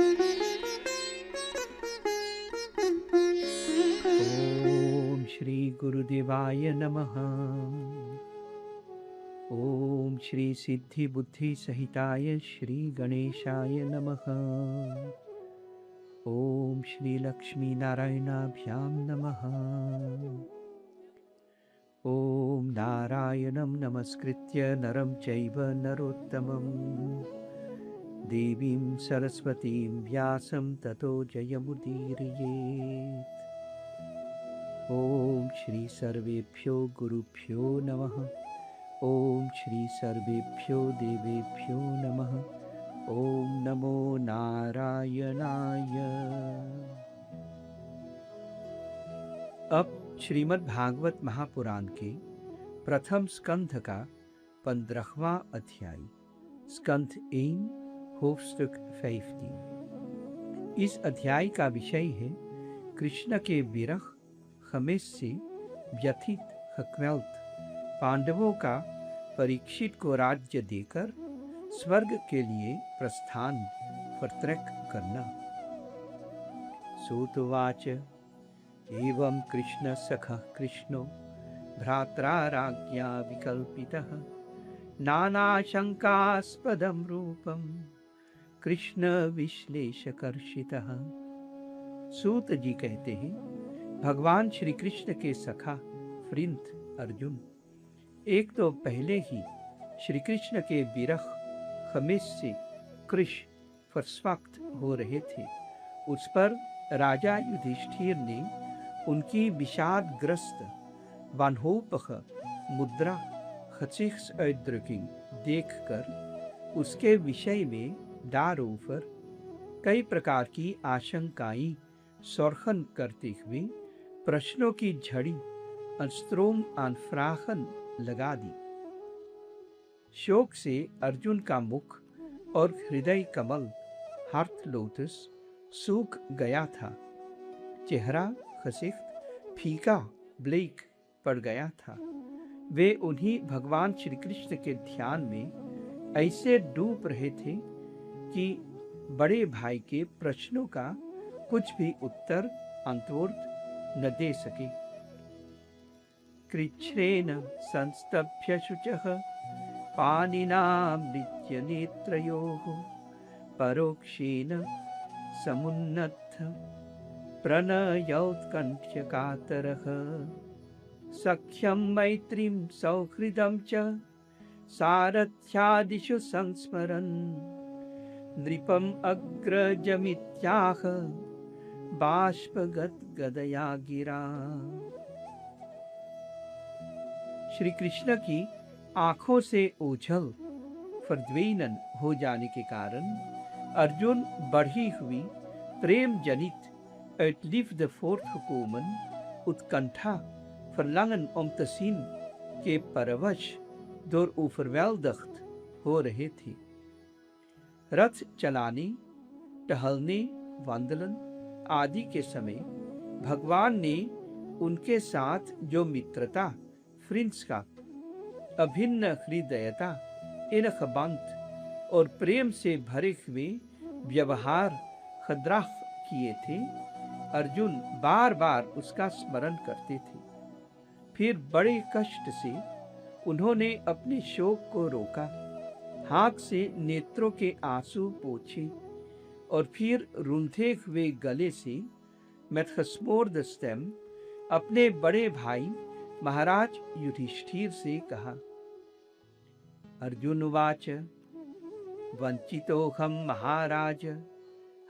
ओम श्री गुरुदेवाय नमः। ओम श्री सिद्धि बुद्धि सहिताय श्री गणेशाय नमः। ओम श्री लक्ष्मी नारायणाभ्यां नमः। ओम नारायणं नमस्कृत्य नरं चैव नरोत्तमं देवीं सरस्वतीं व्यासं ततो जयमुदीरयेत्। ओम श्री सर्वेभ्यो गुरुभ्यो नमः। ओम श्री सर्वेभ्यो देवेभ्यो नमः। ओम नमो नारायणाय। अब श्रीमद् भागवत महापुराण के प्रथम स्कंध का 15वां अध्याय स्कंध 1 होofdstuk 15। इस अध्याय का विषय है कृष्ण के विरह खमेश से व्यथित हक्वेल्थ पांडवों का परीक्षित को राज्य देकर स्वर्ग के लिए प्रस्थान फत्रक करना। सूतवाच एवं कृष्ण सखः कृष्णो भ्रात्रा राज्ञा विकल्पितः नानाशंकास्पदं रूपं कृष्ण विश्लेषकर्षितः। सूत जी कहते हैं, भगवान श्री कृष्ण के सखा फ्रिंथ अर्जुन एक तो पहले ही श्री कृष्ण के विरह खमेश से कृश फस्वक्त हो रहे थे। उस पर राजा युधिष्ठिर ने उनकी विषादग्रस्त वान्होपख मुद्रा खचिक्स ऐद्रकिंग देखकर उसके विषय में दारोफर कई प्रकार की आशंकाएं सौरखन करते हुए प्रश्नों की झड़ी अस्त्रोम आनफ्राखन लगा दी। शोक से अर्जुन का मुख और हृदय कमल हार्थ लोटस सूख गया था। चेहरा खसिख्त फीका ब्लैक पड़ गया था। वे उन्हीं भगवान श्री कृष्ण के ध्यान में ऐसे डूब रहे थे कि बड़े भाई के प्रश्नों का कुछ भी उत्तर अंतोर्थ न दे सके। कृच्छ्रेण संस्तभ्य शुचः पाणिनामृत्य नेत्रयोः परोक्षेण समुन्नत्थ प्रणयोत्कण्ठ्य कातरः सख्यं मैत्रीं सौहृदं च सारथ्यादिषु संस्मरन् नृपम् अग्रजमित्याह बाष्पगदगदया गिरा। श्री कृष्ण की आंखों से ओझल फर्द्वेनन हो जाने के कारण अर्जुन बढ़ी हुई प्रेम जनित एटलिफ द फोर्थ कोमन उत्कंठा verlangen om te zien के परवश door overweldigd हो रहे थे। रथ चलाने, टहलने, वंदलन आदि के समय भगवान ने उनके साथ जो मित्रता फ्रिंस का अभिन्न हृदयता इनखबंत और प्रेम से भरे हुए व्यवहार खद्राह किए थे, अर्जुन बार बार उसका स्मरण करते थे। फिर बड़े कष्ट से उन्होंने अपने शोक को रोका, हाथ से नेत्रों के आंसू पोंछे और फिर रूंधे हुए गले से मेथस्मोर्द स्टेम अपने बड़े भाई महाराज युधिष्ठिर से कहा। अर्जुन उवाच वंचितोऽहं महाराज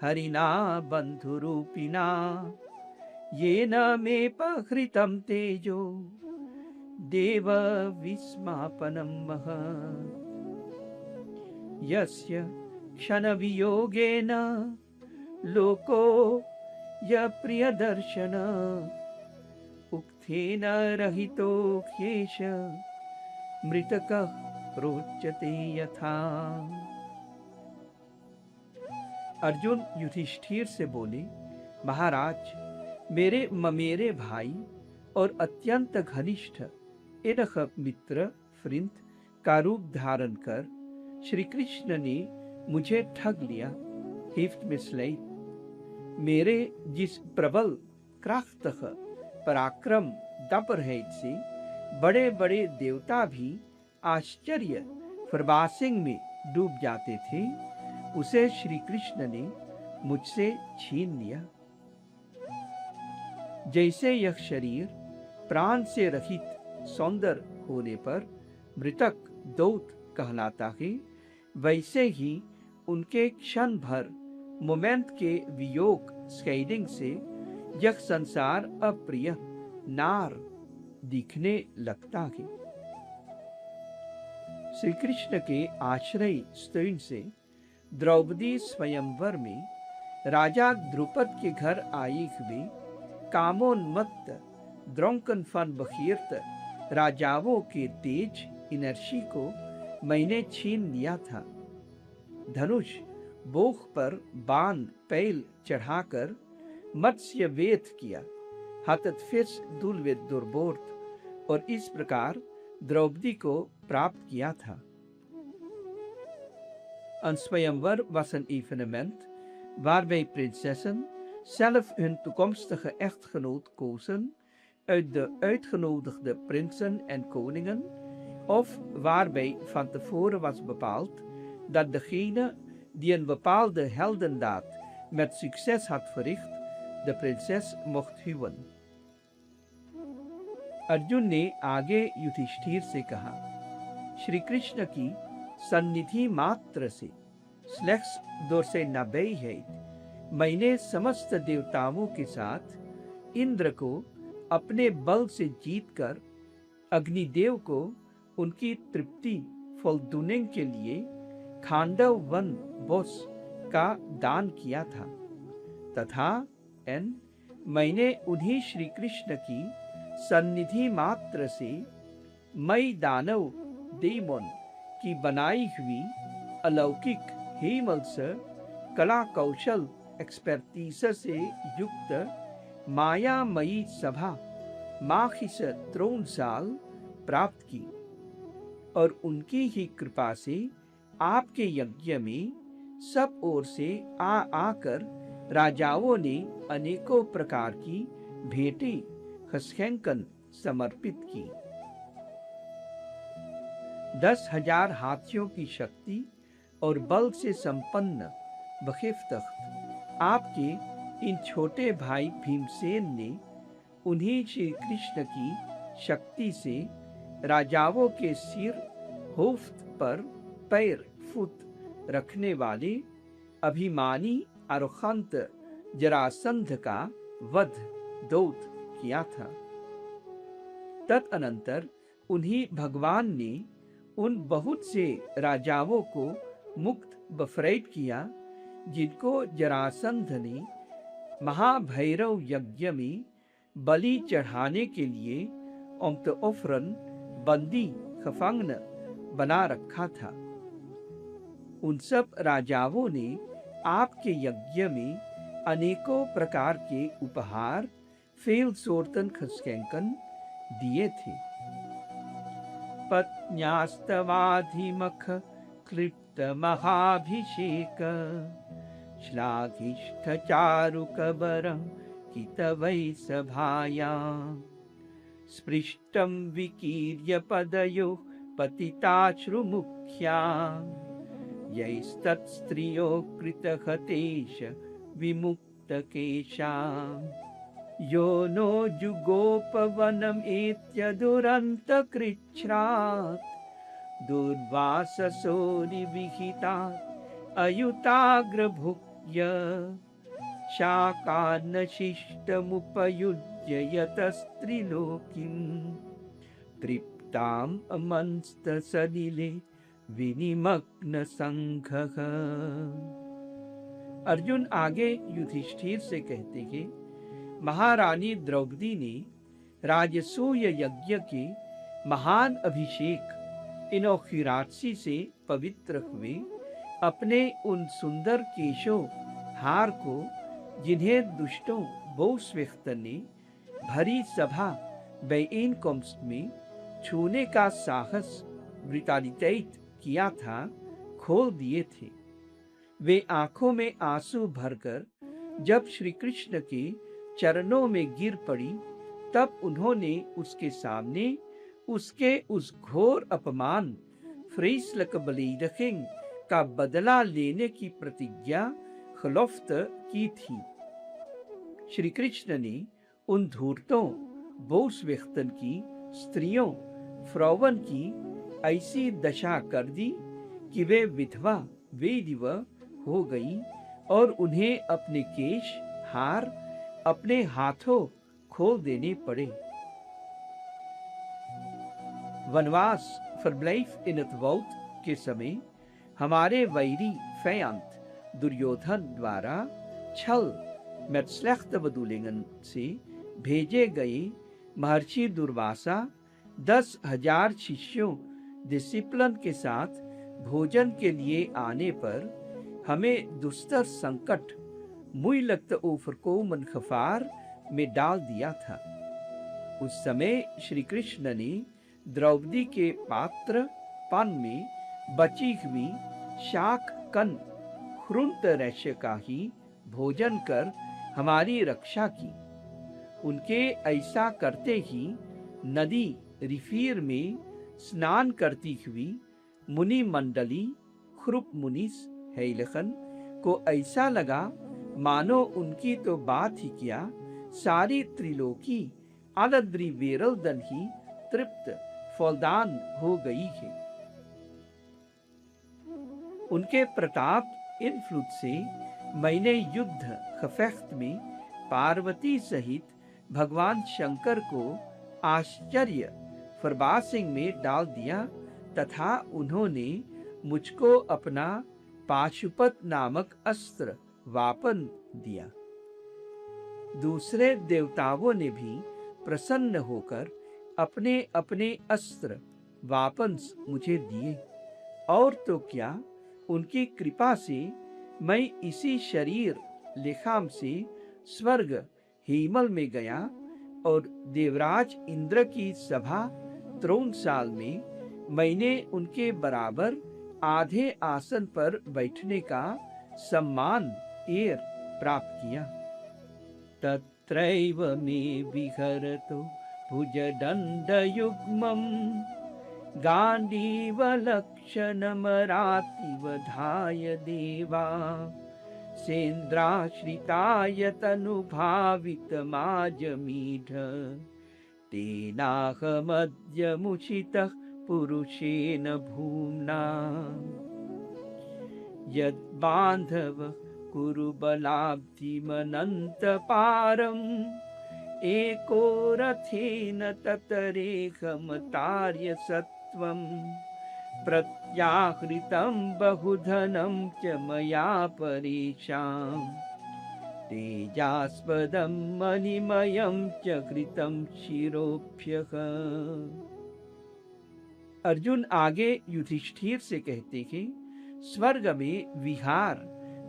हरिणा बन्धुरूपिणा येन मेऽपहृतं तेजो देव विस्मापनं महत् यस्य क्षणवियोगेन लोको यप्रियदर्शन उक्थेन रहितो ह्येष मृतकः रोचते यथा। अर्जुन युधिष्ठिर से बोले, महाराज, मेरे ममेरे भाई और अत्यंत घनिष्ठ इनख मित्र फ्रिंथ का रूप धारण कर श्री कृष्ण ने मुझे ठग लिया। heeft misleid. मेरे जिस प्रबल krachtige पराक्रम दपरheid से बड़े बड़े देवता भी आश्चर्य प्रवासिंग में डूब जाते थे, उसे श्री कृष्ण ने मुझसे छीन लिया। जैसे यह शरीर प्राण से रहित सौंदर्य होने पर मृतक दौत कहलाता है, वैसे ही उनके क्षण भर मोमेंट के वियोग स्केडिंग से यह संसार अप्रिय नार दिखने लगता है। श्री कृष्ण के आश्रय स्तुति से द्रौपदी स्वयंवर में राजा द्रुपद के घर आए हुए कामोन्मत्त द्रंकन फन बखीरत राजाओं के तेज इनर्शी को मैंने छीन लिया था। धनुष बोख पर बाण पैल चढ़ाकर मत्स्य वेद किया, हतत्फिस दुर्वेद दुर्बोर्त, और इस प्रकार द्रौपदी को प्राप्त किया था। Een Swayamvar was een evenement waarbij prinsessen zelf hun toekomstige echtgenoot kozen uit de uitgenodigde prinsen en koningen, of waarbij van tevoren was bepaald dat degene die een bepaalde heldendaad met succes had verricht, de prinses mocht huwen। Arjun ने आगे युधिष्ठिर से कहा, श्री कृष्ण की सन्निधि मात्र से slechts door zijn nabijheid मैंने समस्त देवताओं के साथ इंद्र को अपने बल से जीतकर अग्निदेव को उनकी तृप्ति फलदुनिंग के लिए खांडव वन बोस का दान किया था, तथा मैंने उन्हीं श्री कृष्ण की सन्निधि मात्र से मई दानव डेमोन की बनाई हुई अलौकिक हेमल्स कला कौशल एक्सपर्टीज से युक्त मायामयी सभा माखिस त्रोणसाल प्राप्त की, और उनकी ही कृपा से आपके यज्ञ में सब ओर से आकर राजाओं ने अनेकों प्रकार की भेंटें हस्खैंकन समर्पित की। 10,000 हाथियों की शक्ति और बल से संपन्न बखिफ्तख्त आपके इन छोटे भाई भीमसेन ने उन्हीं श्री कृष्ण की शक्ति से राजाओं के सिर होफ्त पर पैर फुट रखने वाले अभिमानी अरुखंत जरासंध का वध दौत किया था। तदनंतर उन्हीं भगवान ने उन बहुत से राजाओं को मुक्त बफरैत किया जिनको जरासंध ने महाभैरव यज्ञ में बलि चढ़ाने के लिए ओफ्रन बंदी खफंगन बना रखा था। उन सब राजाओं ने आपके यज्ञ में अनेकों प्रकार के उपहार फेल सोर्तन खस्कैंकन दिए थे। पत्न्यास्तवाधिमख क्लिप्त महाभिषेक श्लाघिष्ठ चारुकबर कितवै सभाया स्पृष्टं विकीर्य पदयो पतिताश्रुमुख्या यैस्तत्स्त्रियो कृतहतेश विमुक्तकेशा यो नो जुगोपवनमेत्य दुरन्तकृच्छ्रात् दुर्वाससोनिविहितात् अयुताग्रभुक्य शाकान्नशिष्टमुपयुज्य यतस्त्रिलोकीम् तृप्ताम् अमंस्तसलिले विनिमग्न संघः। अर्जुन आगे युधिष्ठिर से कहते हैं, महारानी द्रौपदी ने राजसूय यज्ञ के महान अभिषेक इनोखिरात्सी से पवित्र हुए अपने उन सुंदर केशों हार को, जिन्हें दुष्टों बहुस्वेख्त ने भरी सभा बैन कॉम्स्ट में छूने का साहस ब्रितानितैत किया था, खोल दिए थे। वे आंखों में आंसू भरकर जब श्री कृष्ण के चरणों में गिर पड़ी, तब उन्होंने उसके सामने उसके उस घोर अपमान फ्रेसलक बलीडकिंग का बदला लेने की प्रतिज्ञा खलोफ्त की थी। श्री कृष्ण ने उन धूर्तों बोसवेख्तन की स्त्रियों फ्रौवन की ऐसी दशा कर दी कि वे विधवा वेदिव हो गई और उन्हें अपने केश हार अपने हाथों खोल देने पड़े। वनवास verblijf in het woud के समय हमारे वैरी फयांत दुर्योधन द्वारा छल met slechte bedoelingen से भेजे गए महर्षि दुर्वासा 10,000 शिष्यों डिसिप्लिन के साथ भोजन के लिए आने पर हमें दुस्तर संकट moeilijk te overkomen gevaar में डाल दिया था। उस समय श्री कृष्ण ने द्रौपदी के पात्र पान में बची हुई शाक कन ख्रुंत रैश्य का ही भोजन कर हमारी रक्षा की। उनके ऐसा करते ही नदी रिफीर में स्नान करती हुई मुनि मंडली ख्रुप मुनिस हेलखन को ऐसा लगा मानो उनकी तो बात ही क्या, सारी त्रिलोकी आलद्री वेरलदन ही तृप्त फलदान हो गई है। उनके प्रताप इन्फ्लुएंस से मैंने युद्ध खफेख्त में पार्वती सहित भगवान शंकर को आश्चर्य फरबासिंग में डाल दिया तथा उन्होंने मुझको अपना पाशुपत नामक अस्त्र वापन दिया। दूसरे देवताओं ने भी प्रसन्न होकर अपने अपने अस्त्र वापस मुझे दिए, और तो क्या उनकी कृपा से मैं इसी शरीर लेखाम से स्वर्ग हिमल में गया और देवराज इंद्र की सभा त्रोणसाल में मैंने उनके बराबर आधे आसन पर बैठने का सम्मान एयर प्राप्त किया। तत्रैव मे विहरतो भुजदण्डयुग्मं गाण्डीवलक्षणमरातिवधाय देवा सेन्द्राश्रिताय तनुभावितमाजमीढ तेनाहमद्य मुषितः पुरुषेण भूम्ना यद्बान्धव कुरु बलाब्धिमनन्तपारम् एको रथेन ततरेखमतार्य सत्वं प्रत्याहृतं बहुधनं च मया परेषां तेजास्पदं मणिमयं च कृतं शिरोभ्यः। अर्जुन आगे युधिष्ठिर से कहते हैं, स्वर्ग में विहार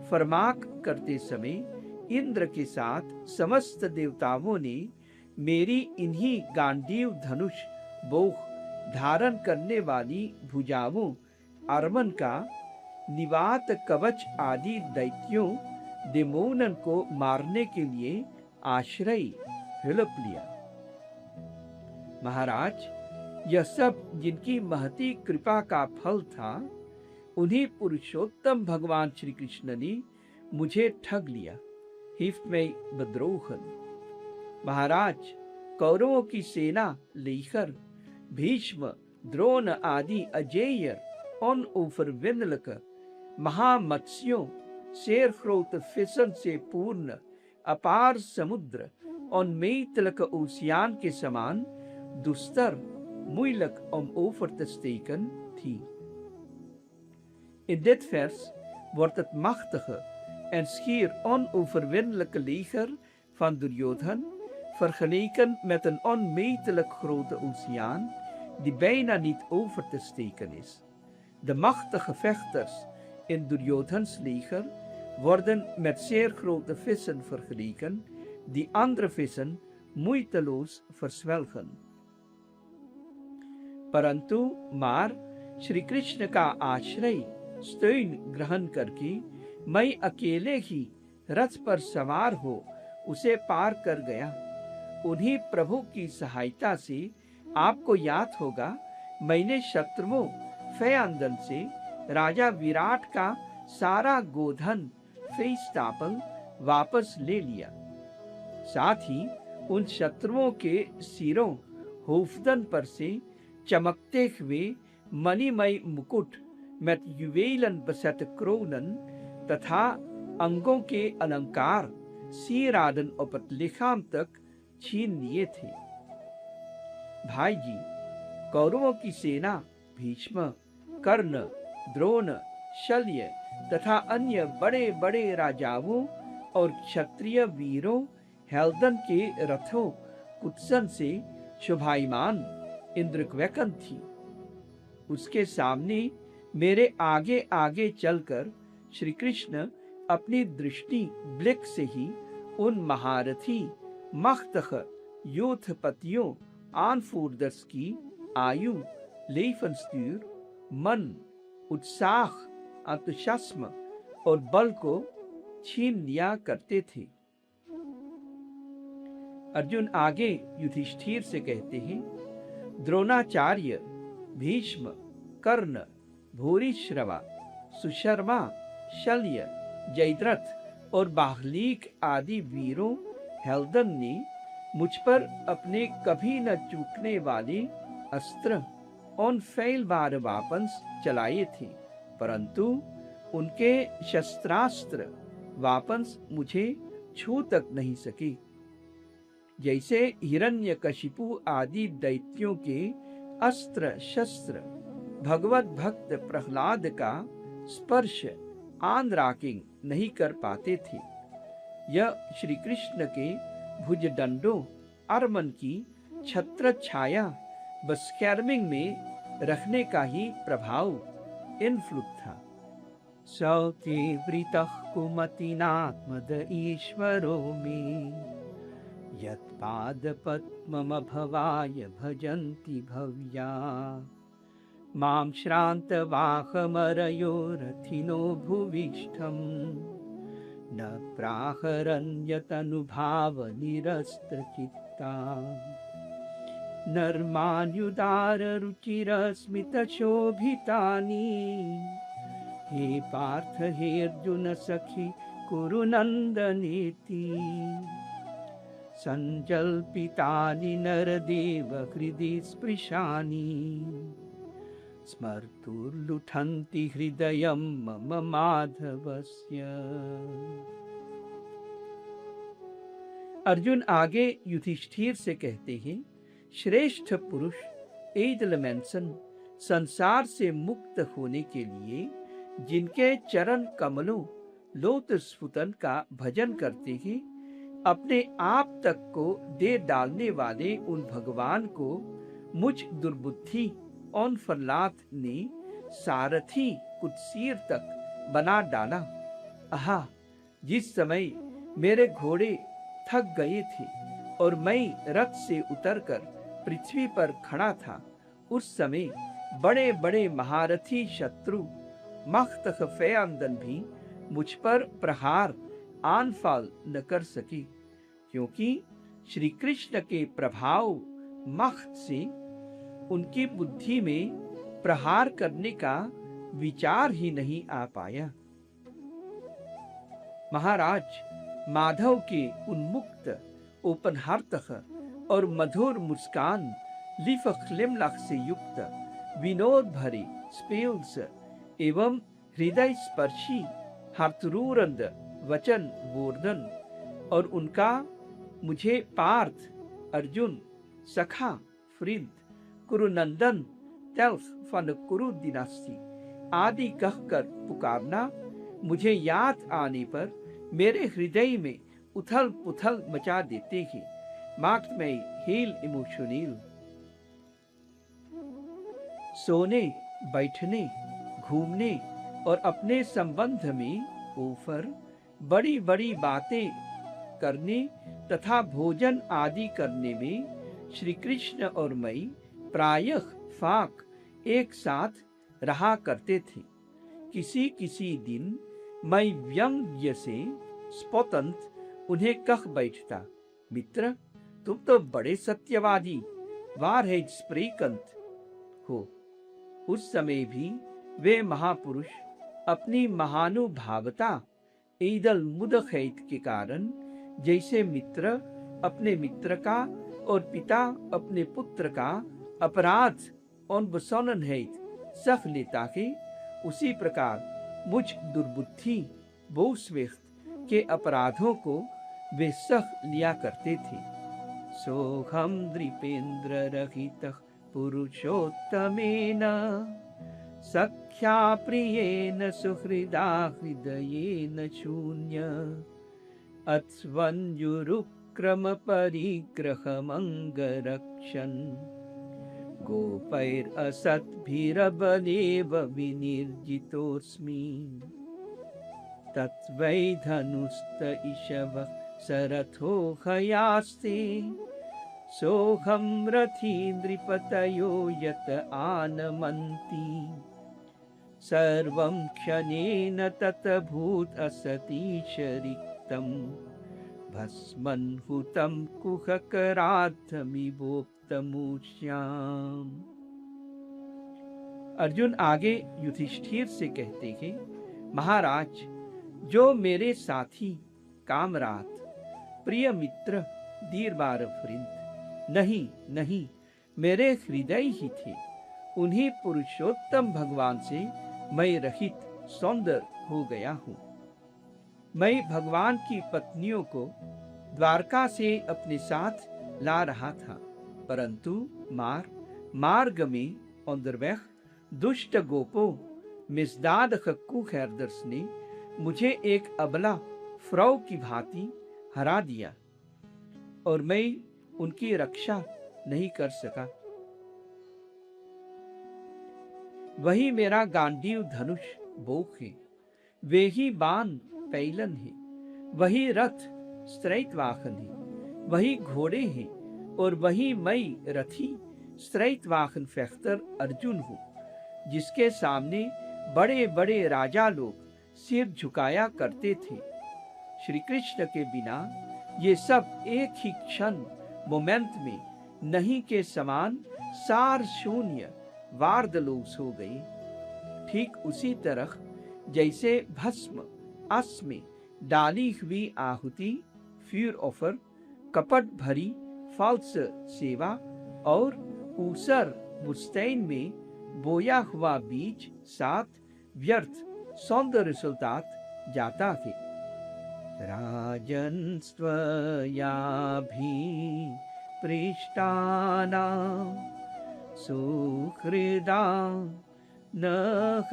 फरमाक करते समय इंद्र के साथ समस्त देवताओं ने मेरी इन्हीं गांडीव धनुष बोह धारण करने वाली भुजाओं अर्मन का निवात कवच आदि दैत्यों डेमोनन को मारने के लिए आश्रय हिलप लिया। महाराज, यह सब जिनकी महती कृपा का फल था, उन्हीं पुरुषोत्तम भगवान श्री कृष्ण ने मुझे ठग लिया। हिफ्ट में बद्रोहन। महाराज, कौरवों की सेना लेकर भीष्म द्रोण आदि अजेय ओनओवरविnnelijk महामत्स्यों शेरग्रोte vissen से पूर्ण अपार समुद्र onmetelijke ओशियान के समान दुस्तर moeilijk om over te steken थी। In dit vers wordt het machtige en schier onoverwinnelijke leger van Duryodhan vergeleken met een onmetelijk grote oceaan die bijna niet over te steken is. De machtige vechters in Duryodhans leger worden met zeer grote vissen vergeleken die andere vissen moeiteloos verzwelgen. परंतु मार श्री कृष्ण का आश्रय steun ग्रहण करके मैं अकेले ही रथ पर सवार हो उसे पार कर गया। उन्हीं प्रभु की सहायता से आपको याद होगा, मैंने शत्रुओं फयानदन से राजा विराट का सारा गोधन फेस्तापल वापस ले लिया। साथ ही उन शत्रुओं के सिरों होफदन पर से चमकते हुए मणिमय मुकुट met juwelen bezette kronen तथा अंगों के अलंकार सिरादन op het लिखाम तक छीन लिए थे। भाई जी, कौरवों की सेना भीष्म, कर्ण, द्रोण, शल्य तथा अन्य बड़े बड़े राजाओं और क्षत्रिय वीरों हेल्दन के रथों कुत्सन से शोभायमान इंद्रक्वेकन थी। उसके सामने मेरे आगे आगे चलकर श्री कृष्ण अपनी दृष्टि ब्लिक से ही उन महारथी मख्तख योधपतियों aanvoerders की आयु, लेफनस्तुर, मन, उत्साह, अंतुशास्म और बल को छीन लिया करते थे। अर्जुन आगे युधिष्ठिर से कहते हैं, द्रोणाचार्य, भीष्म, कर्ण, भूरिश्रवा, सुशर्मा, शल्य, जयद्रथ और बाहलीक आदि वीरों हेल्दन ने मुझ पर अपने कभी न चूकने वाले अस्त्र और फैलबार वापस चलाए थे, परंतु उनके शस्त्रास्त्र वापस मुझे छू तक नहीं सके। जैसे हिरण्यकशिपु आदि दैत्यों के अस्त्र शस्त्र भगवत भक्त प्रहलाद का स्पर्श आंद्राकिंग नहीं कर पाते थे, यह श्री कृष्ण के भुजदंडों अर्मन की छत्र छाया व स्कैर्मिंग में रखने का ही प्रभाव इनफ्लुक था। सौते वृतः कुमतिनात्मद ईश्वरो में यत्पादपद्ममभवाय भजन्ति भव्या मां श्रान्तवाहमरयोरथिनो भुविष्ठम् न प्राहरन्यतनुभावनिरस्त्रचित्ता नर्मान्युदाररुचिरस्मितशोभितानि हे पार्थ हे अर्जुन सखि कुरु नन्दनेति सञ्जल्पितानि नरदेव हृदि स्पृशानि स्मर्तुर्लुठन्ति हृदयं मम माधवस्य। अर्जुन आगे युधिष्ठिर से कहते हैं, श्रेष्ठ पुरुष एदलमेंसन संसार से मुक्त होने के लिए जिनके चरण कमलों लोटस फुटन का भजन करते हैं, अपने आप तक को दे डालने वाले उन भगवान को मुझ दुर्बुद्धि और फरलात ने सारथी कुत्सीर तक बना डाला। आहा, जिस समय मेरे घोड़े थक गए थे और मैं रथ से उतरकर पृथ्वी पर खड़ा था, उस समय बड़े बड़े महारथी शत्रु मख्तख फयानदन भी मुझ पर प्रहार आनफाल न कर सके, क्योंकि श्री कृष्ण के प्रभाव मख्त से उनकी बुद्धि में प्रहार करने का विचार ही नहीं आ पाया। महाराज, माधव के उन्मुक्त ओपनहार्तक और मधुर मुस्कान लिफखलिमलख से युक्त विनोद भरे स्पेल्स एवं हृदय स्पर्शी हर्तरूरंद वचन बोर्धन और उनका मुझे पार्थ, अर्जुन, सखा, फ्रिंद, कुरुनंदन, तेल्फ फन कुरु दिनास्ती आदि कहकर पुकारना मुझे याद आने पर मेरे हृदय में उथल पुथल मचा देते हैं। maakt mij heel emotioneel। सोने, बैठने, घूमने और अपने संबंध में ऊपर बड़ी बड़ी बातें करने तथा भोजन आदि करने में श्री कृष्ण और मैं प्रायः फाक एक साथ रहा करते थे। किसी किसी दिन मैं व्यंग्य से स्फोटंत उन्हें कह बैठता, मित्र तुम तो बड़े सत्यवादी वारहेड स्प्रेकंत हो। उस समय भी वे महापुरुष अपनी महानुभावता ईदल मुदखैत के कारण जैसे मित्र अपने मित्र का और पिता अपने पुत्र का अपराध और बसौनन है सख लेता के, उसी प्रकार मुझ दुर्बुद्धि बोस्वेख्त के अपराधों को वे सख लिया करते थे। सोहम द्रिपेन्द्र रहित पुरुषोत्तमेन सख्या प्रियेन सुहृदा हृदयेन शून्य अत्स्वन्युरुक्रम परिग्रहमङ्गरक्षन् गोपैरसद्भिरबलेव विनिर्जितोऽस्मि तत्वै धनुस्त इषवः सरथो हयास्ते सोऽहं रथी नृपतयो यत आनमन्ति सर्वं क्षणेन ततभूत् असतीश रिक्तं भस्मन् हुतं कुहकराद्धमिवोक्तमूष्याम्। अर्जुन आगे युधिष्ठिर से कहते हैं, महाराज, जो मेरे साथी कामरात प्रिय मित्र दीरबार फ्रिंद नहीं नहीं मेरे हृदय ही थे, उन्हीं पुरुषोत्तम भगवान से मैं रहित सौंदर्य हो गया हूँ। मैं भगवान की पत्नियों को द्वारका से अपने साथ ला रहा था, परंतु मार्ग में onderweg दुष्ट गोपो misdadige koeherders ने मुझे एक अबला फ्रौ की भांति हरा दिया और मैं उनकी रक्षा नहीं कर सका। वही मेरा गांडीव धनुष बोक है, वे ही बाण पैलन है, वही रथ स्त्रैतवाहन है, वही घोड़े हैं और वही मैं रथी स्त्रैतवाहन फेख्तर अर्जुन हूँ, जिसके सामने बड़े बड़े राजा लोग सिर झुकाया करते थे। श्री कृष्ण के बिना ये सब एक ही क्षण मोमेंट में नहीं के समान सार शून्य वार्दलोस हो गई। ठीक उसी तरह जैसे भस्म अस में डाली हुई आहुति फ्यूर ऑफर कपट भरी फाल्स सेवा और ऊसर बुस्तैन में बोया हुआ बीज साथ व्यर्थ सौंदर्य रिजल्टात जाता है। राजन स्वयाभि पृष्ठाना सुहृदा नः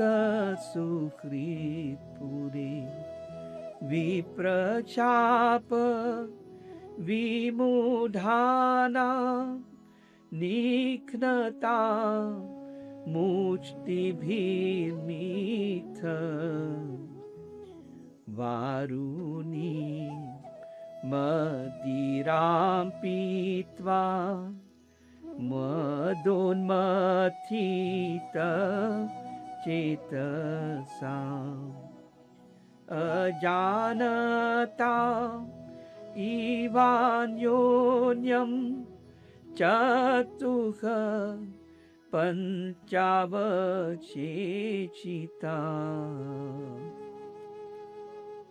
सुहृत्पुरे विप्रचाप विमूढाना निघ्नता मुष्टिभिर्मिथ वारुणी मदिरां पीत्वा मदोन्मथित चेतसाम् अजानता इवान्योन्यं चतुः पंचावशेषिता।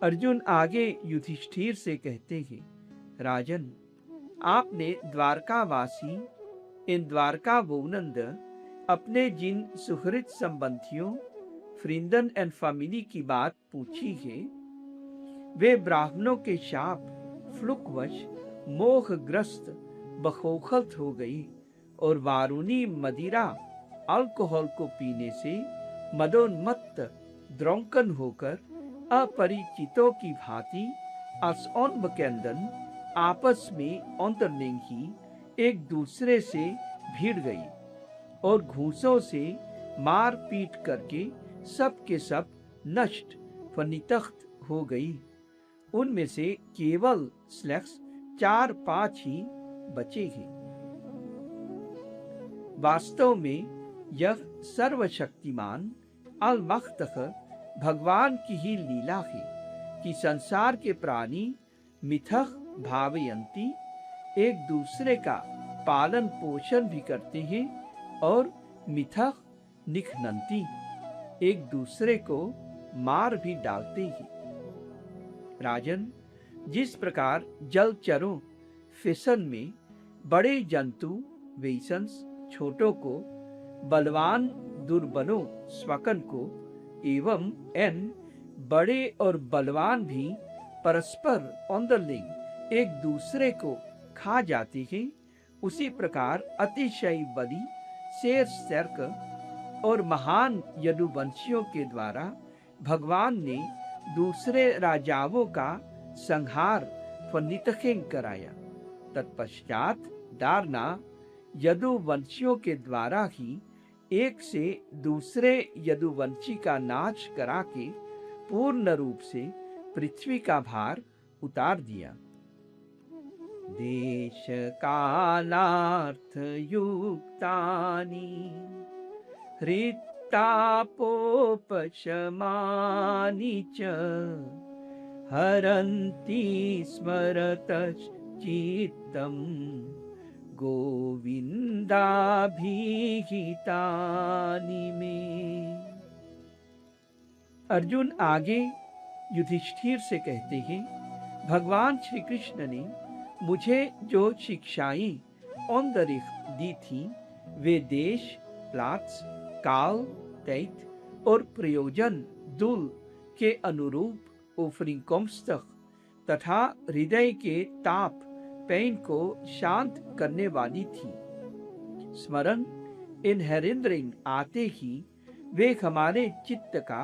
अर्जुन आगे युधिष्ठिर से कहते हैं, राजन, आपने द्वारकावासी इन द्वारका वोनंद अपने जिन सुहृद संबंधियों फ्रिंदन एंड फैमिली की बात पूछी है, वे ब्राह्मणों के शाप फ्लुकवश मोहग्रस्त बखोखल्त हो गई और वारुणी मदिरा अल्कोहल को पीने से मदोन्मत्त द्रंकन होकर अपरिचितों की भांति असोन्बकेंदन आपस में अंतर्लिंग ही एक दूसरे से भिड़ गई और घूसों से मार पीट करके सब के सब नष्ट फनितख्त हो गई। उनमें से केवल स्लेक्स 4-5 ही बचे हैं। वास्तव में यह सर्वशक्तिमान अलमख्तख भगवान की ही लीला है कि संसार के प्राणी मिथः भावयंती एक दूसरे का पालन पोषण भी करते हैं और मिथः निखनंती एक दूसरे को मार भी डालते हैं। राजन, जिस प्रकार जलचरों फिसन में बड़े जंतु वेसंस छोटों को, बलवान दुर्बलों स्वकन को एवं एन बड़े और बलवान भी परस्पर अंदरलिंग एक दूसरे को खा जाते हैं, उसी प्रकार अतिशय बली शेर सर्क और महान यदुवंशियों के द्वारा भगवान ने दूसरे राजाओं का संहार फनितखें कराया। तत्पश्चात दारना यदुवंशियों के द्वारा ही एक से दूसरे यदुवंशी का नाश करा के पूर्ण रूप से पृथ्वी का भार उतार दिया। देश कालार्थ युक्तानि हृत्तापोपशमानि च हरन्ति स्मरतश्चित्तं गोविंदाभिहितानि मे। अर्जुन आगे युधिष्ठिर से कहते हैं, भगवान श्री कृष्ण ने मुझे जो शिक्षाएं औंदरिक दी थी वे देश, प्लाट्स, काल, दैत और प्रयोजन दुल के अनुरूप ओफरिंकोमस्तक तथा हृदय के ताप पेन को शांत करने वाली थी। स्मरण इन हरिंद्रिंग आते ही वे हमारे चित्त का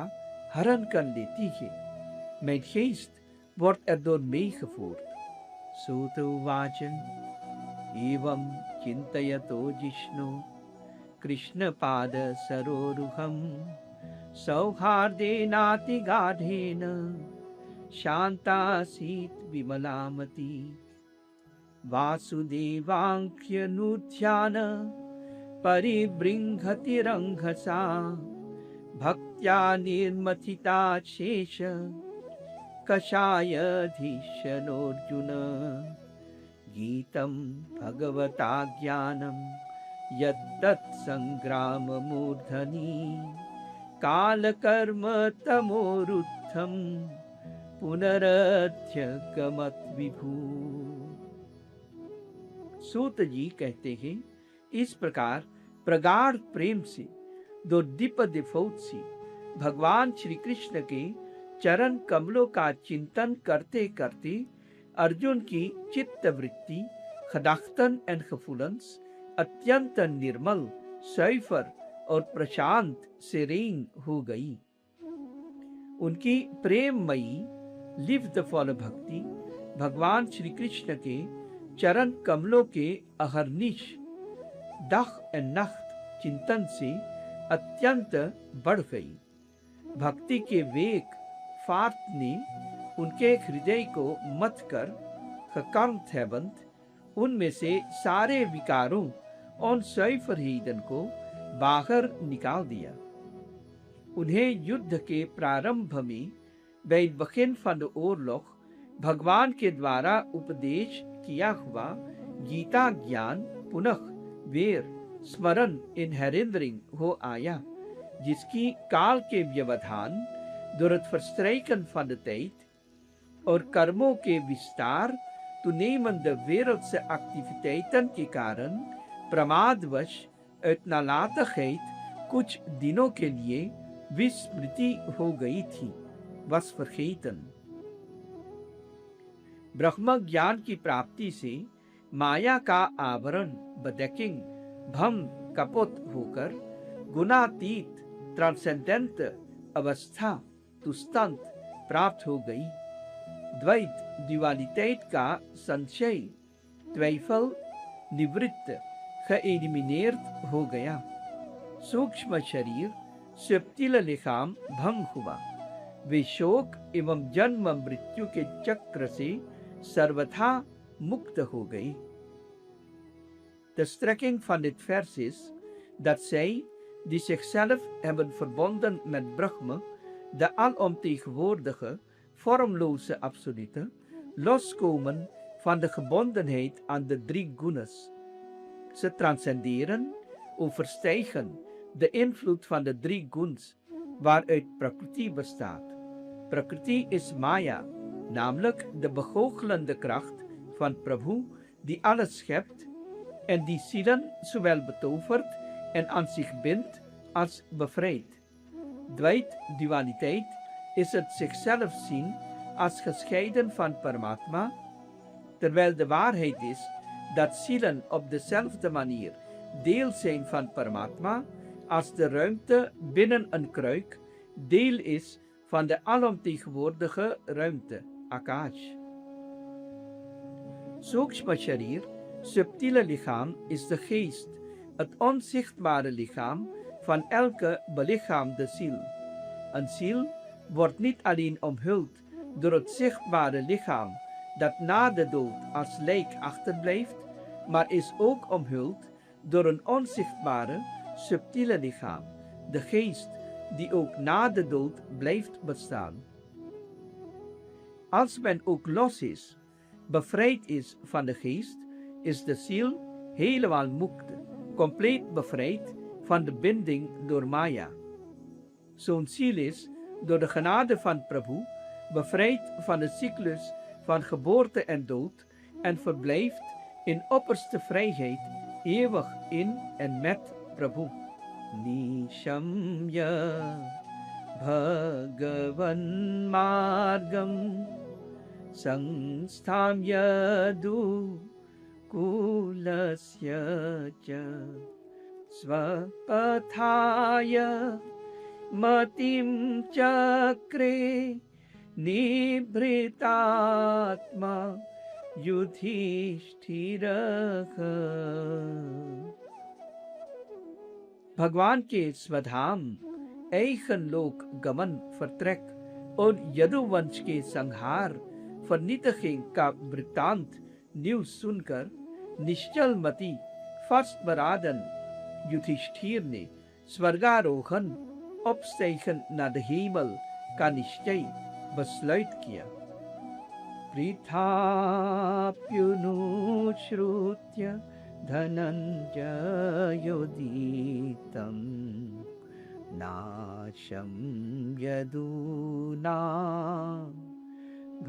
हरण कर लेती है। Mijn geest wordt erdoor meegevoerd. Sute uvaच एवं चिन्तयतो जिष्णु कृष्णपाद सरोरुहं सौहार्देनातिगाढेन शान्तासीत् विमलामती वासुदेवाङ्ख्यनुध्यान परिबृंहतिरङ्घसा भक्त्या निर्मथिता शेष कषायधीशनोऽर्जुन गीतं भगवता ज्ञानं यत्तत् संग्राममूर्धनि कालकर्म तमोरुद्धं पुनरध्यगमत् विभू। सूत जी कहते हैं, इस प्रकार प्रगाढ़ प्रेम से दो दीपोत्सी भगवान श्री कृष्ण के चरण कमलों का चिंतन करते करते अर्जुन की चित्तवृत्ति खदाख्तन एंड खफुलंस अत्यंत निर्मल, सैफर और प्रशांत सेरेन हो गई। उनकी प्रेममयी लिव्ड फॉल भक्ति भगवान श्री कृष्ण के चरण कमलों के अहर्निश दख एंड नख्त चिंतन से अत्यंत बढ़ गई। भक्ति के वेग फार्त ने उनके हृदय को मत कर खकर्मथैबंत उनमें से सारे विकारों और सैफरहीदन को बाहर निकाल दिया। उन्हें युद्ध के प्रारंभ में बैदबखेन फन ओरलोक भगवान के द्वारा उपदेश किया हुआ गीता ज्ञान पुनः वेर स्मरण इन हरिंद्रिंग हो आया, जिसकी काल के व्यवधान दुरदverstrijken van de tijd और कर्मों के विस्तार toenemende wereldse activiteiten के कारण प्रमादवश uit nalatigheid कुछ दिनों के लिए विस्मृति हो गई थी, was vergeten। ब्रह्म ज्ञान की प्राप्ति से माया का आवरण bedekking भम कपोत होकर गुणातीत ट्रांसेंडेंट अवस्था तुस्तंत प्राप्त हो गई। द्वैत दुअलिटeit का संशय twijfel निवृत्त geëlimineerd हो गया। सूक्ष्म शरीर सब्तिल लिखाम भंग हुआ। वे शोक एवं जन्म मृत्यु के चक्र से सर्वथा मुक्त हो गई। De strekking van dit vers is dat zij, die zichzelf hebben verbonden met Brahma, de alomtegenwoordige, vormloze absolute, loskomen van de gebondenheid aan de drie gunas. Ze transcenderen, overstijgen de invloed van de drie guns waaruit Prakriti bestaat. Prakriti is Maya, namelijk de begoochelende kracht van Prabhu die alles schept en die zielen zowel betovert en aan zich bindt als bevrijdt. Dwait dualiteit is het zichzelf zien als gescheiden van Paramatma, terwijl de waarheid is dat zielen op dezelfde manier deel zijn van Paramatma als de ruimte binnen een kruik deel is van de alomtegenwoordige ruimte, Akash. Sukshma Sharir, subtiele lichaam, is de geest, het onzichtbare lichaam van elke belichaamde ziel. Een ziel wordt niet alleen omhuld door het zichtbare lichaam dat na de dood als lijk achterblijft, maar is ook omhuld door een onzichtbare, subtiele lichaam, de geest die ook na de dood blijft bestaan. Als men ook los is, bevrijd is van de geest, is de ziel helemaal mukta, compleet bevrijd van de binding door Maya. Zo'n ziel is, door de genade van Prabhu, bevrijd van de cyclus van geboorte en dood en verblijft in opperste vrijheid eeuwig in en met Prabhu. Nishamya Bhagavan Margam Sangstamya Du Kulasya Cha Svapathaya Matim Chakre Nibhritatma Yudhishthirah. भगवान के स्वधाम eigen लोक गमन vertrek और यदुवंश के संहार vernietiging का वृत्तांत news सुनकर निश्चल मति vastberaden युधिष्ठिर ने स्वर्गारोहण opstijgen naar de hemel का निश्चय besluit किया. Prithaप्युनुश्रुत्य धनञ्जयोदितं नाशं यदूना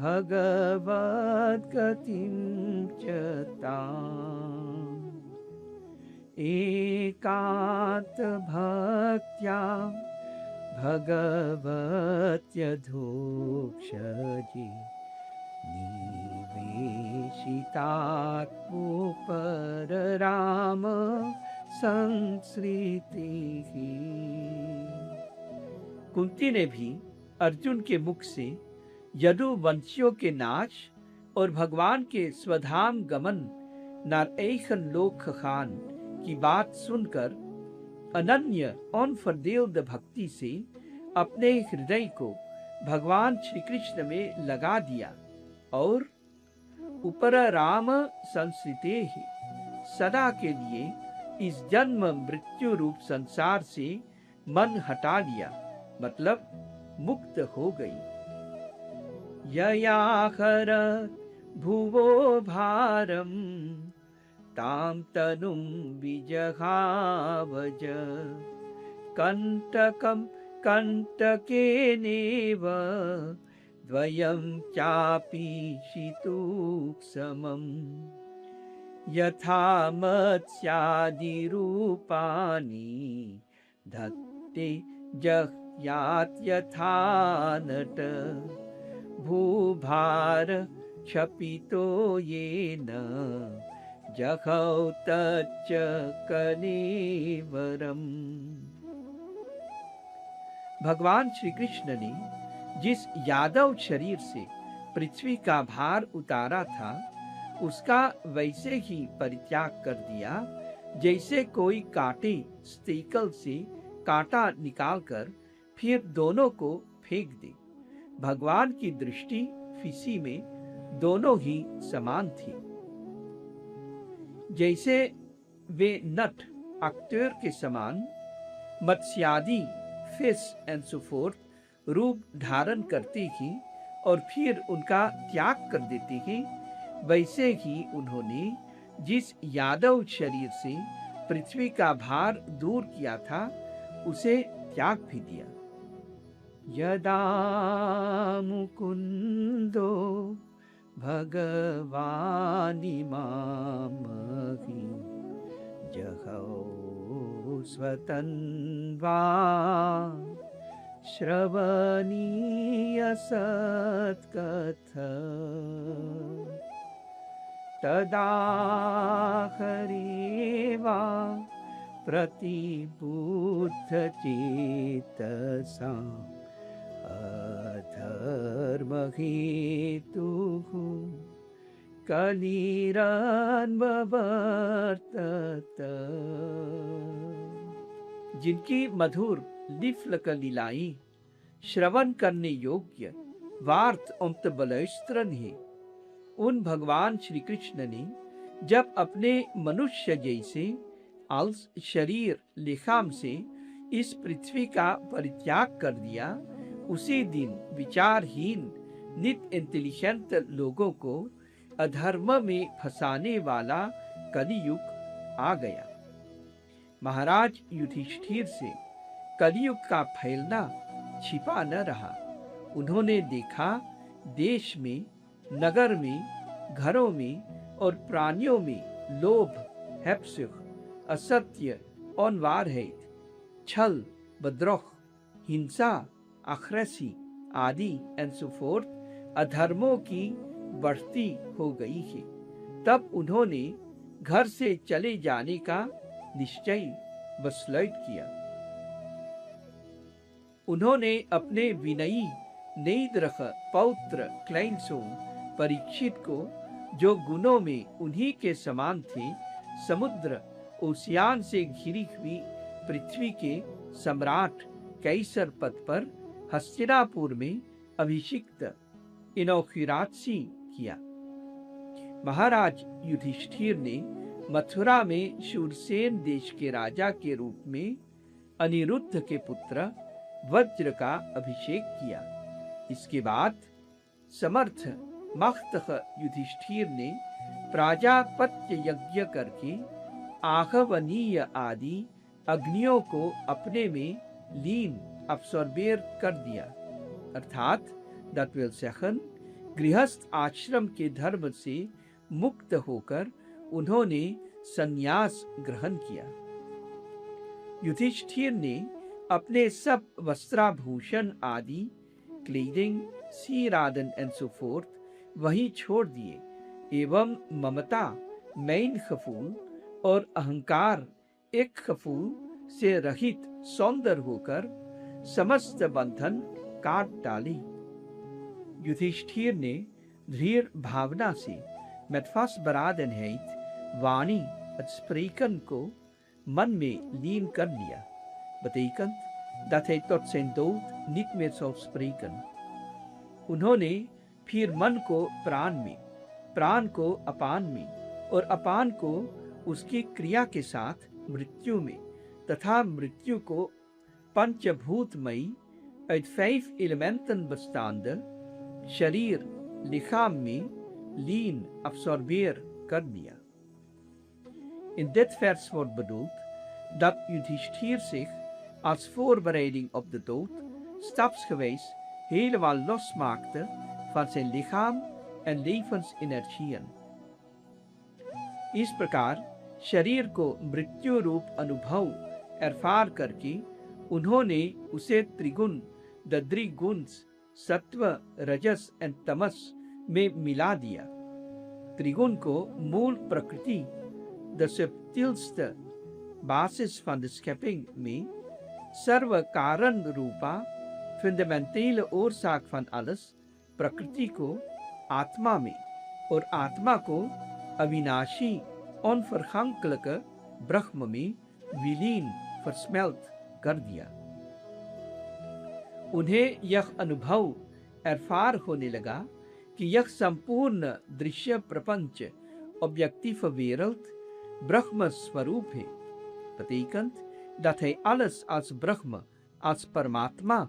भगवद्गतिं च ताम् एकान्तभक्त्या भगवत्यधोक्षजि निवेशितात्मोपरराम संस्कृतिः. कुंती ने भी अर्जुन के मुख से यदुवंशियों के नाश और भगवान के स्वधाम गमन naar eigen लोक gaan की बात सुनकर अनन्य onverdeelde भक्ति से अपने हृदय को भगवान श्री कृष्ण में लगा दिया और उपरराम संस्कृते ही सदा के लिए इस जन्म मृत्यु रूप संसार से मन हटा लिया, मतलब मुक्त हो गई. ययाहर भुवो भारम ताम तनुम विजहावज कंटकम कंटकेनेव द्वयं चापि शीतुक्षमम् यथा मत्स्यादिरूपाणि धत्ते जह्यात्यथा नट भूभार क्षपितो येन जहौ तच्च कलेवरम्. भगवान श्री कृष्ण ने जिस यादव शरीर से पृथ्वी का भार उतारा था, उसका वैसे ही परित्याग कर दिया जैसे कोई कांटे स्टेकल से कांटा निकालकर फिर दोनों को फेंक दे. भगवान की दृष्टि फिसी में दोनों ही समान थी. जैसे वे नट एक्टर के समान मत्स्यादि फिश एंड सो फोर्थ रूप धारण करती ही और फिर उनका त्याग कर देती ही, वैसे ही उन्होंने जिस यादव शरीर से पृथ्वी का भार दूर किया था उसे त्याग भी दिया। यदा मुकुंदो भगवानि मामहि जहौ स्वतन्वा श्रवणीय सत्कथा तदा हरेवा प्रतिबुद्ध चेतसा अधर्महेतुः कलिरन्वर्तत। जिनकी मधुर लिफ्लक लीलाई श्रवण करने योग्य वार्त अमत बलस्त्रन है, उन भगवान श्री कृष्ण ने जब अपने मनुष्य जैसे अलस शरीर लिखाम से इस पृथ्वी का परित्याग कर दिया, उसी दिन विचारहीन नित इंटेलिजेंट लोगों को अधर्म में फंसाने वाला कलियुग आ गया। महाराज युधिष्ठिर से कलियुग का फैलना छिपा न रहा। उन्होंने देखा देश में, नगर में, घरों में और प्राणियों में लोभ, हैप्सुख, असत्य, अनवारहित, छल, बद्रोह, हिंसा, अखरसी आदि एंड सो फोर्थ अधर्मों की बढ़ती हो गई है। तब उन्होंने घर से चले जाने का निश्चय बसलैट किया। उन्होंने अपने विनयी नेद्रख पौत्र क्लैनसोन परीक्षित को, जो गुणों में उन्हीं के समान थे, समुद्र ओशियान से घिरी हुई पृथ्वी के सम्राट कैसर पद पर हस्तिनापुर में अभिषिक्त इनॉग्रेसी किया। महाराज युधिष्ठिर ने मथुरा में शूरसेन देश के राजा के रूप में अनिरुद्ध के पुत्र वज्र का अभिषेक किया। इसके बाद समर्थ मख्तख युधिष्ठिर ने प्राजापत्य यज्ञ करके आहवनीय आदि अग्नियों को अपने में लीन अब्सॉर्बेर कर दिया, अर्थात that will second गृहस्थ आश्रम के धर्म से मुक्त होकर उन्होंने संन्यास ग्रहण किया। युधिष्ठिर ने अपने सब वस्त्राभूषण आदि क्लेडिंग, सीरादन एंड सो फोर्थ वहीं छोड़ दिए एवं ममता, मैन खफूल और अहंकार, एक खफूल से रहित सौंदर्य होकर समस्त बंधन काट डाले। युधिष्ठिर ने धीर भावना से met vastberadenheid वाणी het spreken को मन में लीन कर लिया, betekent dat hij tot zijn dood niet meer zou spreken। उन्होंने फिर मन को प्राण में, प्राण को अपान में और अपान को उसकी क्रिया के साथ मृत्यु में तथा मृत्यु को पंचभूतमयी uit 5 elementen bestaande शरीर लिchaam में लीन absorbeer कर दिया। In dit vers wordt bedoeld dat Yudhishthir zich als voorbereiding op de dood stapsgewijs helemaal losmaakte van zijn lichaam en levensenergieën। इस प्रकार शरीर को मृत्यु रूप अनुभव ervaar करके उन्होंने उसे त्रिगुण द त्रिगुण सत्व, रजस एंड तमस में मिला दिया। त्रिगुण को मूल प्रकृति the subtielste basis van de schepping में सर्व कारण रूपा fundamentele oorzaak van alles प्रकृति को आत्मा में और आत्मा को अविनाशी onvergankelijke ब्रह्म में विलीन versmelt कर दिया। उन्हें यह अनुभव ervaar होने लगा कि यह संपूर्ण दृश्य प्रपंच objectieve wereld ब्रह्म स्वरूप है, betekent dat hij alles als Brahma, als Paramatma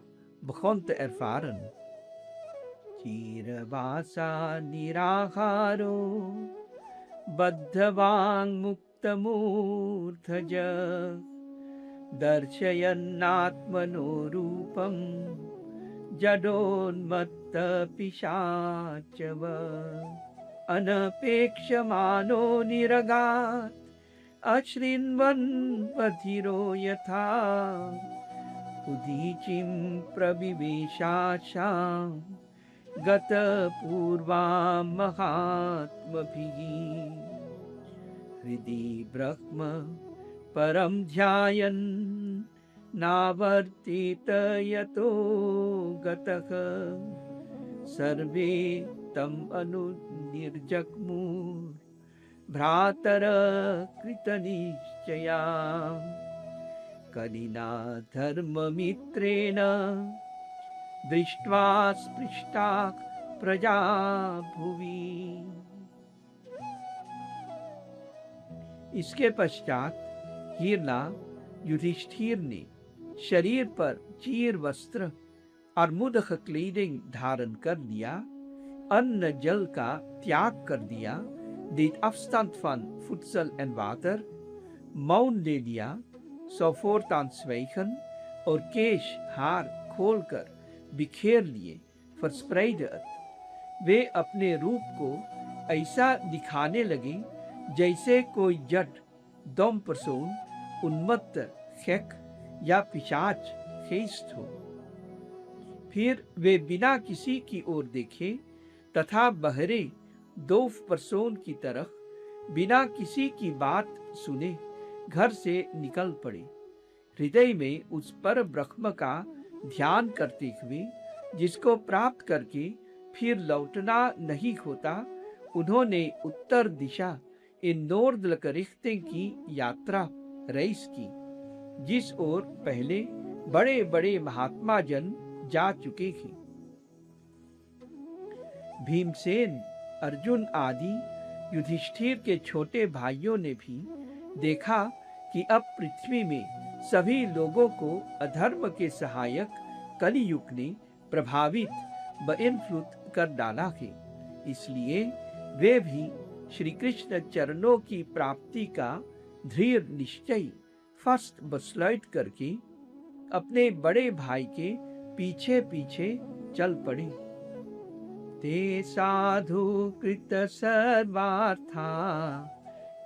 begon te ervaren. Chirvasa niraharo baddhavang muktamurthaja darshayanatmano rupam jadonmatta pishachava anapekshmano niragat ashrinvan padhiro yatha udicim praviveshasham gata purva mahatmabhi hridi brahma param dhyayan navartita yato gatah sarve tam anunirjagmur भ्रातरा कृतनिश्चया Kalina धर्ममित्रेण दृष्ट्वा स्पृष्टा प्रजा भुवि। इसके पश्चात हीरला युधिष्ठिर ने शरीर पर चीर वस्त्र और मुदख क्लीडिंग धारण कर लिया, अन्न जल का त्याग कर दिया, deed afstand van voedsel en water, मौन ले लिया, सौ voortaan zwijgen और केश हार खोलकर बिखेर लिए, verspreidde het। वे अपने रूप को ऐसा दिखाने लगे जैसे कोई जट, dom persoon, उन्मत्त, gek या पिशाच, geest हो। फिर वे बिना किसी की ओर देखे तथा बहरे, दोफ परसोन की तरह बिना किसी की बात सुने घर से निकल पड़े, हृदय में उस पर ब्रह्म का ध्यान करते हुए जिसको प्राप्त करके फिर लौटना नहीं होता। उन्होंने उत्तर दिशा इन नोर्दलक रिख्टिंग की यात्रा रेस की, जिस ओर पहले बड़े बड़े महात्मा जन जा चुके थे। भीमसेन, अर्जुन आदि युधिष्ठिर के छोटे भाइयों ने भी देखा कि अब पृथ्वी में सभी लोगों को अधर्म के सहायक कलियुग ने प्रभावित व इन्फ्लुएंस कर डाला है। इसलिए वे भी श्री कृष्ण चरणों की प्राप्ति का दृढ़ निश्चय फर्स्ट बसलैट करके अपने बड़े भाई के पीछे पीछे चल पड़े। ते साधु कृत सर्वार्था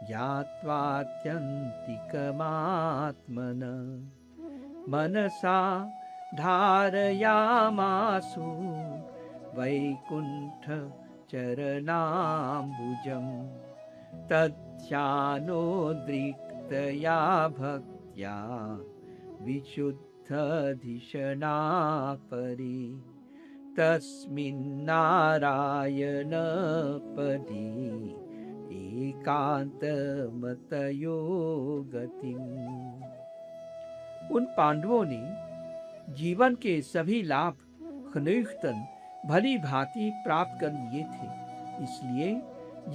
ज्ञात्वात्यन्तिकमात्मन मनसा धारयामासु वैकुंठ चरणाम्बुजं तध्यानोद्रिक्तया भक्त्या विशुद्धधिषणा परि तस्मिन्नारायणपदी एकांतमतयो गतिम्। उन पांडवों ने जीवन के सभी लाभ खनुख्तन भली भांति प्राप्त कर लिए थे। इसलिए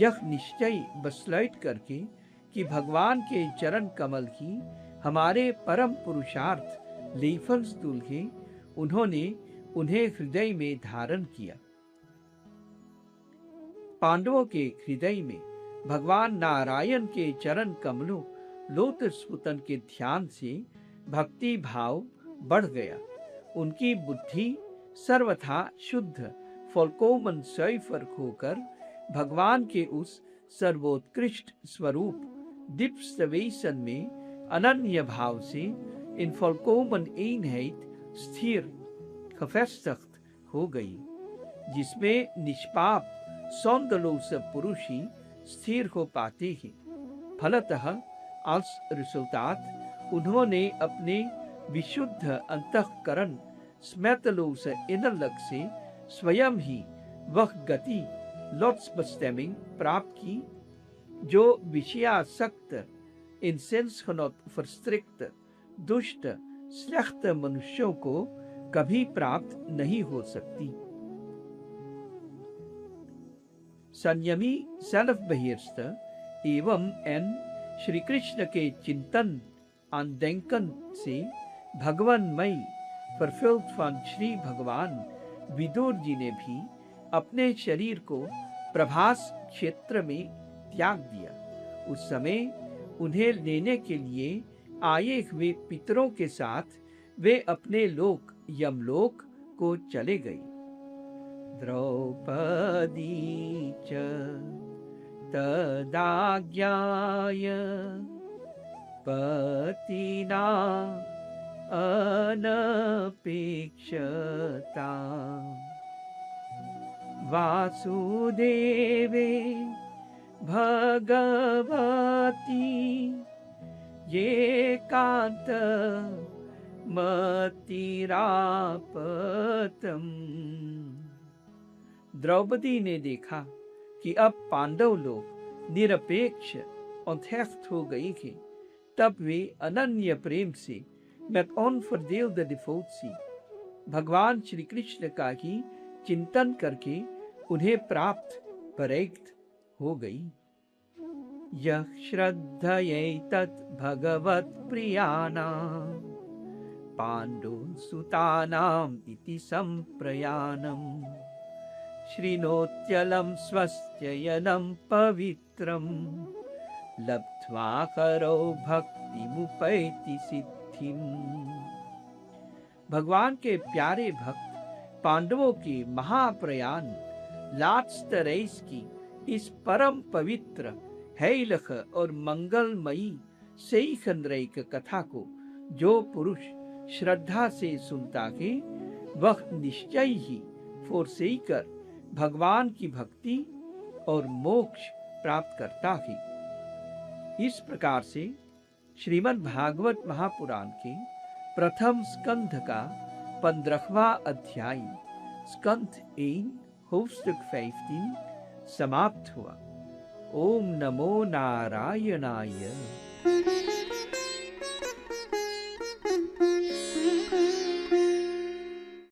यह निश्चय बसलैट करके कि भगवान के चरण कमल ही हमारे परम पुरुषार्थ लेफलस्तुल है, उन्होंने उन्हें हृदय में धारण किया। पांडवों के हृदय में भगवान नारायण के चरण कमलों लोटस पुतन के ध्यान से भक्ति भाव बढ़ गया। उनकी बुद्धि सर्वथा शुद्ध फॉल्कोमन सैफर होकर भगवान के उस सर्वोत्कृष्ट स्वरूप दीप्तवेशन में अनन्य भाव से इन फॉल्कोमन eenheid स्थिर गevestigd हो गई, जिसमें निष्पाप सौंदर्यलोस पुरुष ही स्थिर हो पाते हैं। फलतः als resultaat उन्होंने अपने विशुद्ध अंतःकरण स्मृतलोस innerlijk से स्वयं ही वह गति लोट्सबestemming प्राप्त की जो विषयासक्त इन सेंसgenot verstrikt दुष्ट श्लेष्ठ मनुष्यों को कभी प्राप्त नहीं हो सकती। संयमी सेल्फ beheerst एवं श्री कृष्ण के चिंतन आंदेंकन से भगवानमय fulfilled fun श्री भगवान विदुर जी ने भी अपने शरीर को प्रभास क्षेत्र में त्याग दिया। उस समय उन्हें लेने के लिए आए हुए पितरों के साथ वे अपने लोक यमलोक को चले गए। द्रौपदी च तदाज्ञाय पतिना अनपेक्षता वासुदेवे भगवती एकांत मतिरापतम। द्रौपदी ने देखा कि अब पांडव लोग निरपेक्ष और थेफ्ट हो गए थे, तब वे अनन्य प्रेम से met onverdeelde devotie भगवान श्री कृष्ण का ही चिंतन करके उन्हें प्राप्त परायक्त हो गई। यः श्रद्धयेतत् भगवत् प्रियाणां पाण्डुसुतानाम् इति सम्प्रयाणम् श्रीनोत्यलं स्वस्त्ययनं पवित्रं लब्ध्वा करो भक्तिमुपैति सिद्धिम्। भगवान के प्यारे भक्त पांडवों के महाप्रयाण लात्स्तरेस की इस परम पवित्र हैलख और मंगलमयी सेईखंद्रैक कथा को जो पुरुष श्रद्धा से सुनता है वह निश्चय ही फोरसेकर भगवान की भक्ति और मोक्ष प्राप्त करता है। इस प्रकार से श्रीमद् भागवत महापुराण के प्रथम स्कंध का 15वां अध्याय स्कंध 1 होofdstuk 15 समाप्त हुआ। ओम नमो नारायणाय।